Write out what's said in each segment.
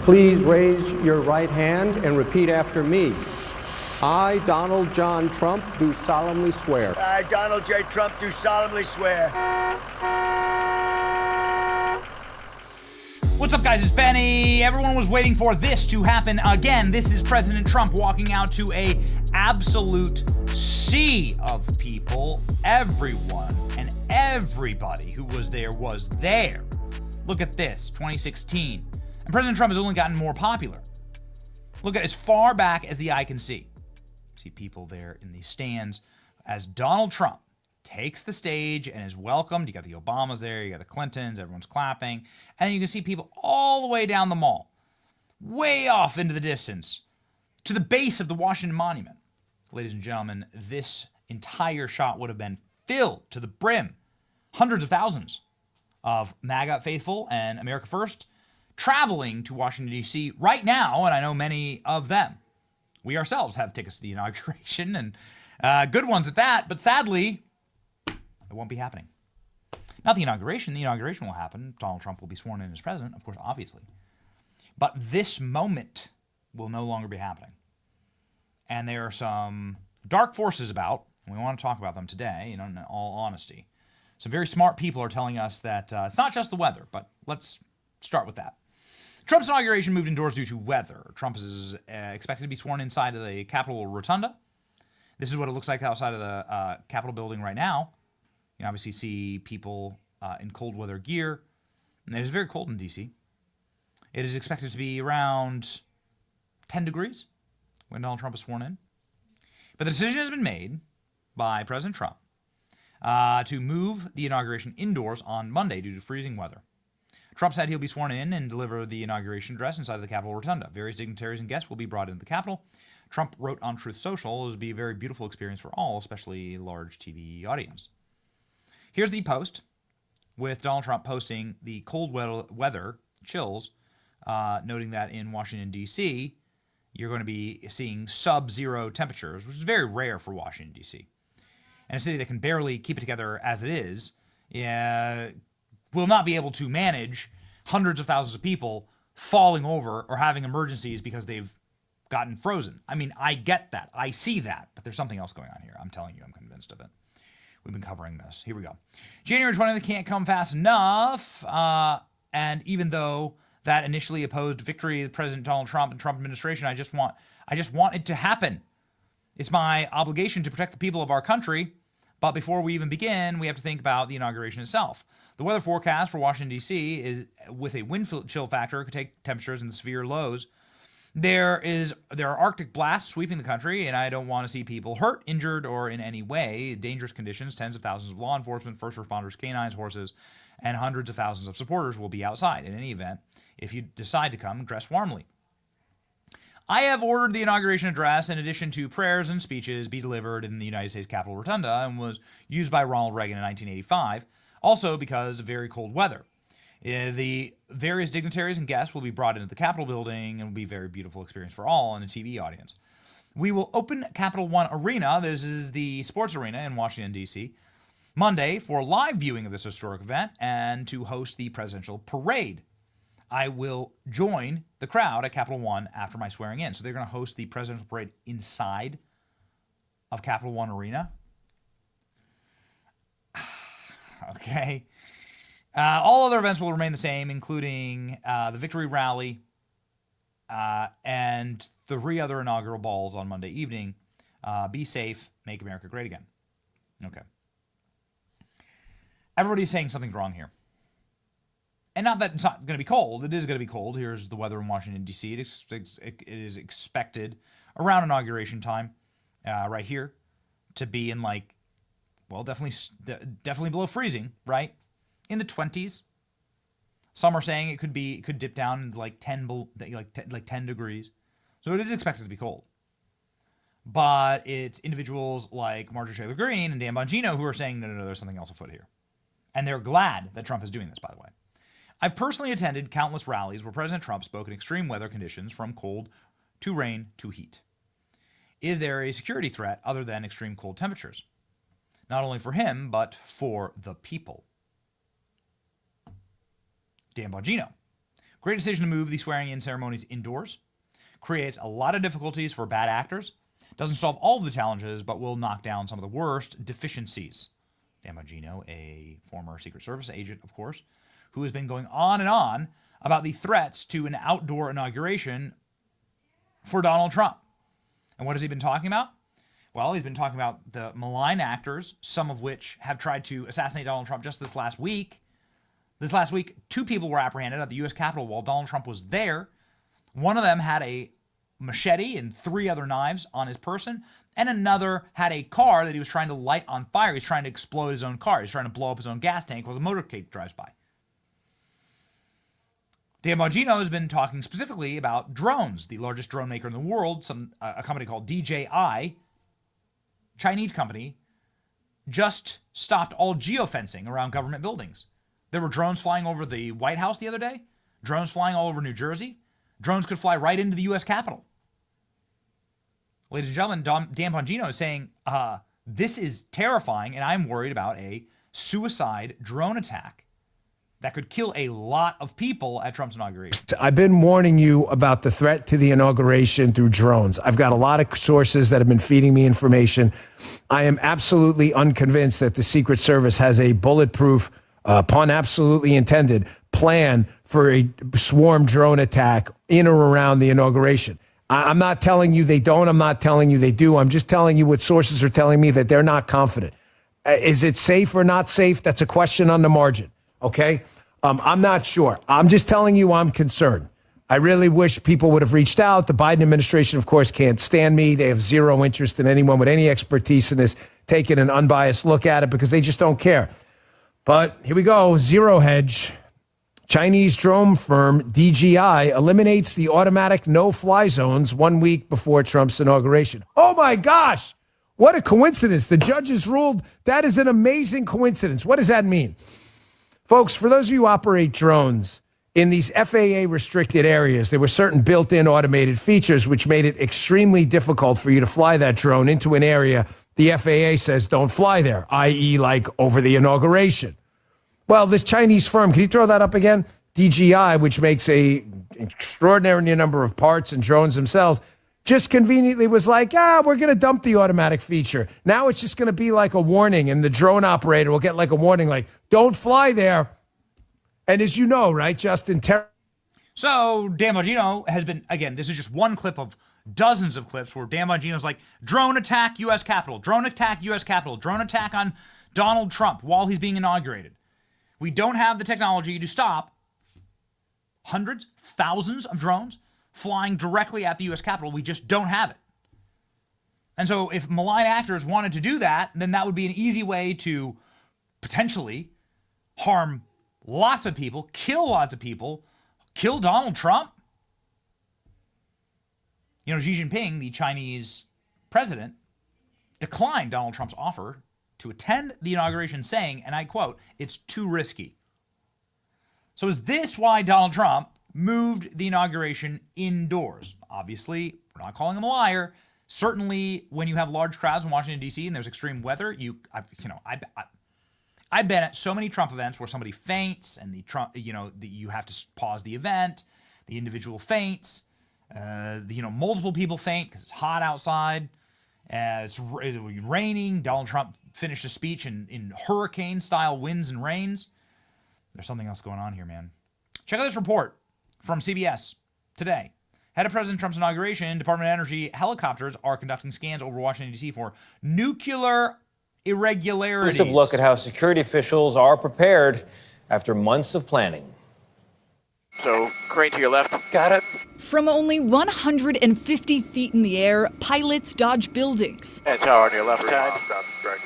Please raise your right hand and repeat after me. I, Donald John Trump, do solemnly swear. I, Donald J. Trump, do solemnly swear. What's up, guys? It's Benny. Everyone was waiting for this to happen again. This is President Trump walking out to a absolute sea of people. Everyone and everybody who was there was there. Look at this, 2016. And President Trump has only gotten more popular. Look at as far back as the eye can see. See people there in these stands as Donald Trump takes the stage and is welcomed. You got the Obamas there, you got the Clintons, everyone's clapping. And then you can see people all the way down the mall, way off into the distance, to the base of the Washington Monument. Ladies and gentlemen, this entire shot would have been filled to the brim. Hundreds of thousands of MAGA faithful and America First traveling to Washington, D.C. right now, and I know many of them. We ourselves have tickets to the inauguration, and good ones at that, but sadly, it won't be happening. Not the inauguration. The inauguration will happen. Donald Trump will be sworn in as president, of course, obviously. But this moment will no longer be happening. And there are some dark forces about, and we want to talk about them today, in all honesty. Some very smart people are telling us that it's not just the weather, but let's start with that. Trump's inauguration moved indoors due to weather. Trump is expected to be sworn inside of the Capitol Rotunda. This is what it looks like outside of the Capitol building right now. You can obviously see people in cold weather gear. And it is very cold in D.C. It is expected to be around 10 degrees when Donald Trump is sworn in. But the decision has been made by President Trump to move the inauguration indoors on Monday due to freezing weather. Trump said he'll be sworn in and deliver the inauguration address inside of the Capitol Rotunda. Various dignitaries and guests will be brought into the Capitol. Trump wrote on Truth Social, it will be a very beautiful experience for all, especially large TV audience. Here's the post with Donald Trump posting the cold weather chills, noting that in Washington, D.C., you're going to be seeing sub-zero temperatures, which is very rare for Washington, D.C. And a city that can barely keep it together as it is, will not be able to manage hundreds of thousands of people falling over or having emergencies because they've gotten frozen. I mean, I get that. I see that. But there's something else going on here. I'm telling you, I'm convinced of it. We've been covering this. Here we go. January 20th can't come fast enough. And even though that initially opposed victory of President Donald Trump and Trump administration, I just want it to happen. It's my obligation to protect the people of our country. But before we even begin, we have to think about the inauguration itself. The weather forecast for Washington, D.C. is with a wind chill factor. It could take temperatures in the severe lows. There are Arctic blasts sweeping the country, and I don't want to see people hurt, injured, or in any way. Dangerous conditions. Tens of thousands of law enforcement, first responders, canines, horses, and hundreds of thousands of supporters will be outside. In any event, if you decide to come, dress warmly. I have ordered the inauguration address, in addition to prayers and speeches, be delivered in the United States Capitol Rotunda and was used by Ronald Reagan in 1985, also because of very cold weather. The various dignitaries and guests will be brought into the Capitol building and will be a very beautiful experience for all and a TV audience. We will open Capital One Arena, this is the sports arena in Washington, D.C., Monday for live viewing of this historic event and to host the presidential parade. I will join the crowd at Capital One after my swearing in. So they're going to host the presidential parade inside of Capital One Arena. Okay. All other events will remain the same, including the victory rally and 3 other inaugural balls on Monday evening. Be safe. Make America great again. Okay. Everybody's saying something's wrong here. And not that it's not going to be cold. It is going to be cold. Here's the weather in Washington, D.C. It is expected around inauguration time right here to be in definitely below freezing, right? In the 20s. Some are saying it could dip down to 10 degrees. So it is expected to be cold. But it's individuals like Marjorie Taylor Greene and Dan Bongino who are saying, no, there's something else afoot here. And they're glad that Trump is doing this, by the way. I've personally attended countless rallies where President Trump spoke in extreme weather conditions from cold to rain to heat. Is there a security threat other than extreme cold temperatures? Not only for him, but for the people. Dan Bongino. Great decision to move the swearing-in ceremonies indoors. Creates a lot of difficulties for bad actors. Doesn't solve all of the challenges, but will knock down some of the worst deficiencies. Dan Bongino, a former Secret Service agent, of course, who has been going on and on about the threats to an outdoor inauguration for Donald Trump. And what has he been talking about? Well, he's been talking about the malign actors, some of which have tried to assassinate Donald Trump just this last week. This last week, 2 people were apprehended at the U.S. Capitol while Donald Trump was there. One of them had a machete and 3 other knives on his person, and another had a car that he was trying to light on fire. He's trying to explode his own car. He's trying to blow up his own gas tank while the motorcade drives by. Dan Bongino has been talking specifically about drones, the largest drone maker in the world, a company called DJI, Chinese company, just stopped all geofencing around government buildings. There were drones flying over the White House the other day, drones flying all over New Jersey. Drones could fly right into the U.S. Capitol. Ladies and gentlemen, Dan Bongino is saying, this is terrifying, and I'm worried about a suicide drone attack that could kill a lot of people at Trump's inauguration. I've been warning you about the threat to the inauguration through drones. I've got a lot of sources that have been feeding me information. I am absolutely unconvinced that the Secret Service has a bulletproof, pun absolutely intended, plan for a swarm drone attack in or around the inauguration. I'm not telling you they don't. I'm not telling you they do. I'm just telling you what sources are telling me that they're not confident. Is it safe or not safe? That's a question on the margin. Okay. I'm not sure. I'm just telling you I'm concerned. I really wish people would have reached out. The Biden administration, of course, can't stand me. They have zero interest in anyone with any expertise in this taking an unbiased look at it because they just don't care. But here we go. Zero Hedge. Chinese drone firm DJI eliminates the automatic no-fly zones 1 week before Trump's inauguration. Oh, my gosh. What a coincidence. The judges ruled that is an amazing coincidence. What does that mean? Folks, for those of you who operate drones in these FAA-restricted areas, there were certain built-in automated features which made it extremely difficult for you to fly that drone into an area the FAA says don't fly there, i.e. like over the inauguration. Well, this Chinese firm, can you throw that up again? DJI, which makes a extraordinary number of parts and drones themselves, just conveniently was like, we're going to dump the automatic feature. Now it's just going to be like a warning, and the drone operator will get like a warning, like, don't fly there. And as you know, right, Justin? So Dan Bongino has been, again, this is just one clip of dozens of clips where Dan Bongino's like, drone attack U.S. Capitol, drone attack U.S. Capitol, drone attack on Donald Trump while he's being inaugurated. We don't have the technology to stop hundreds, thousands of drones flying directly at the U.S. Capitol. We just don't have it. And so if malign actors wanted to do that, then that would be an easy way to potentially harm lots of people, kill lots of people, kill Donald Trump. You know, Xi Jinping, the Chinese president, declined Donald Trump's offer to attend the inauguration, saying, and I quote, "It's too risky." So is this why Donald Trump moved the inauguration indoors? Obviously, we're not calling him a liar. Certainly, when you have large crowds in Washington, D.C., and there's extreme weather, I've been at so many Trump events where somebody faints, and you have to pause the event. The individual faints. Multiple people faint because it's hot outside. It's raining. Donald Trump finished a speech in hurricane-style winds and rains. There's something else going on here, man. Check out this report from CBS today. Ahead of President Trump's inauguration, Department of Energy helicopters are conducting scans over Washington, D.C. for nuclear irregularities. Exclusive look at how security officials are prepared after months of planning. So, crane to your left. Got it. From only 150 feet in the air, pilots dodge buildings. And tower on your left side.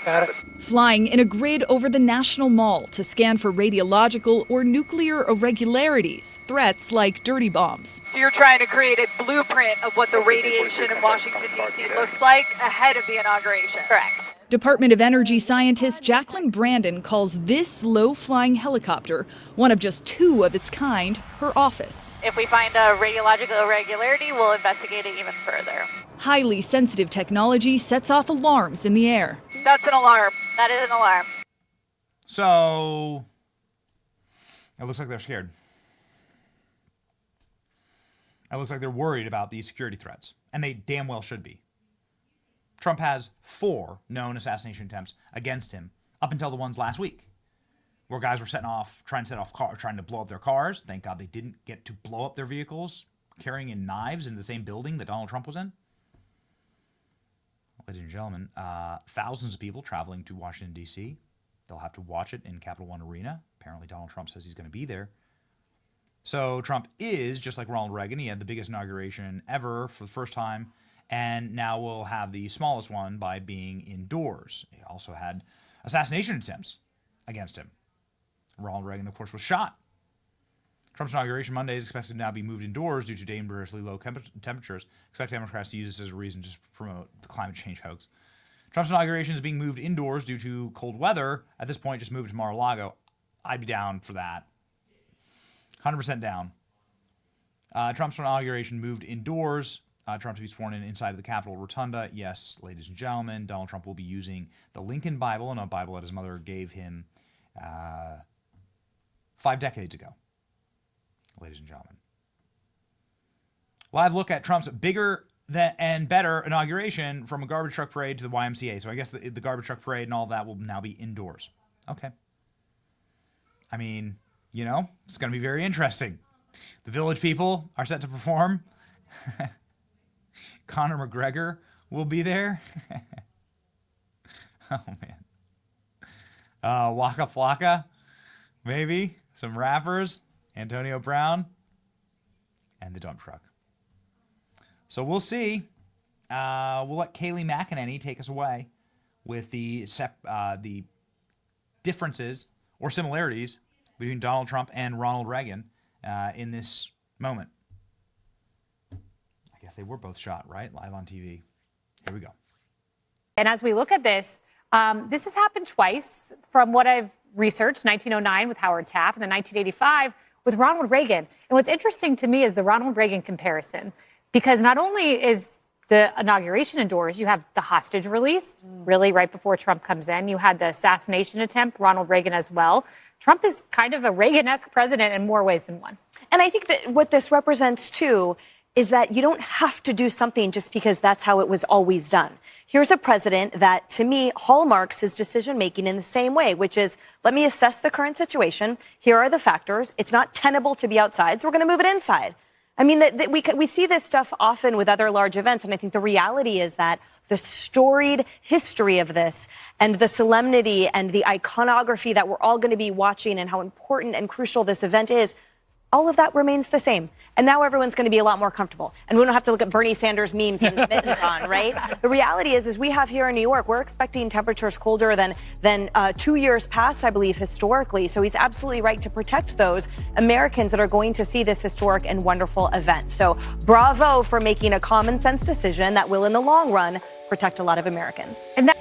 Got it. Flying in a grid over the National Mall to scan for radiological or nuclear irregularities, threats like dirty bombs. So you're trying to create a blueprint of what the radiation in Washington, D.C. looks like ahead of the inauguration. Correct. Department of Energy scientist Jacqueline Brandon calls this low-flying helicopter one of just 2 of its kind, her office. If we find a radiological irregularity, we'll investigate it even further. Highly sensitive technology sets off alarms in the air. That's an alarm. That is an alarm. So, it looks like they're scared. It looks like they're worried about these security threats, and they damn well should be. Trump has 4 known assassination attempts against him up until the ones last week, where guys were trying to blow up their cars. Thank God they didn't get to blow up their vehicles, carrying in knives into the same building that Donald Trump was in. Ladies and gentlemen, thousands of people traveling to Washington, D.C. They'll have to watch it in Capital One Arena. Apparently Donald Trump says he's going to be there. So Trump is, just like Ronald Reagan, he had the biggest inauguration ever for the first time, and now we'll have the smallest one by being indoors. He also had assassination attempts against him. Ronald Reagan, of course, was shot. Trump's inauguration Monday is expected to now be moved indoors due to dangerously low temperatures. Expect Democrats to use this as a reason to promote the climate change hoax. Trump's inauguration is being moved indoors due to cold weather. At this point, just move it to Mar-a-Lago. I'd be down for that. 100% down. Trump's inauguration moved indoors. Trump to be sworn in inside of the Capitol Rotunda. Yes, ladies and gentlemen, Donald Trump will be using the Lincoln Bible, and a Bible that his mother gave him 5 decades ago. Ladies and gentlemen. Live look at Trump's bigger and better inauguration, from a garbage truck parade to the YMCA. So I guess the garbage truck parade and all that will now be indoors. Okay. I mean, you know, it's going to be very interesting. The Village People are set to perform. Conor McGregor will be there. Oh, man. Waka Flocka, maybe. Some rappers. Antonio Brown. And the dump truck. So we'll see. We'll let Kayleigh McEnany take us away with the differences or similarities between Donald Trump and Ronald Reagan in this moment. I guess they were both shot, right? Live on TV. Here we go. And as we look at this, this has happened twice from what I've researched, 1909 with Howard Taft and then 1985 with Ronald Reagan. And what's interesting to me is the Ronald Reagan comparison, because not only is the inauguration indoors, you have the hostage release, really right before Trump comes in. You had the assassination attempt, Ronald Reagan as well. Trump is kind of a Reagan-esque president in more ways than one. And I think that what this represents, too, is that you don't have to do something just because that's how it was always done. Here's a president that, to me, hallmarks his decision-making in the same way, which is, let me assess the current situation. Here are the factors. It's not tenable to be outside, so we're going to move it inside. I mean, we see this stuff often with other large events, and I think the reality is that the storied history of this and the solemnity and the iconography that we're all going to be watching and how important and crucial this event is, all of that remains the same. And now everyone's going to be a lot more comfortable. And we don't have to look at Bernie Sanders memes and his mittens on, right? The reality is we have here in New York, we're expecting temperatures colder than 2 years past, I believe, historically. So he's absolutely right to protect those Americans that are going to see this historic and wonderful event. So bravo for making a common sense decision that will, in the long run, protect a lot of Americans. And that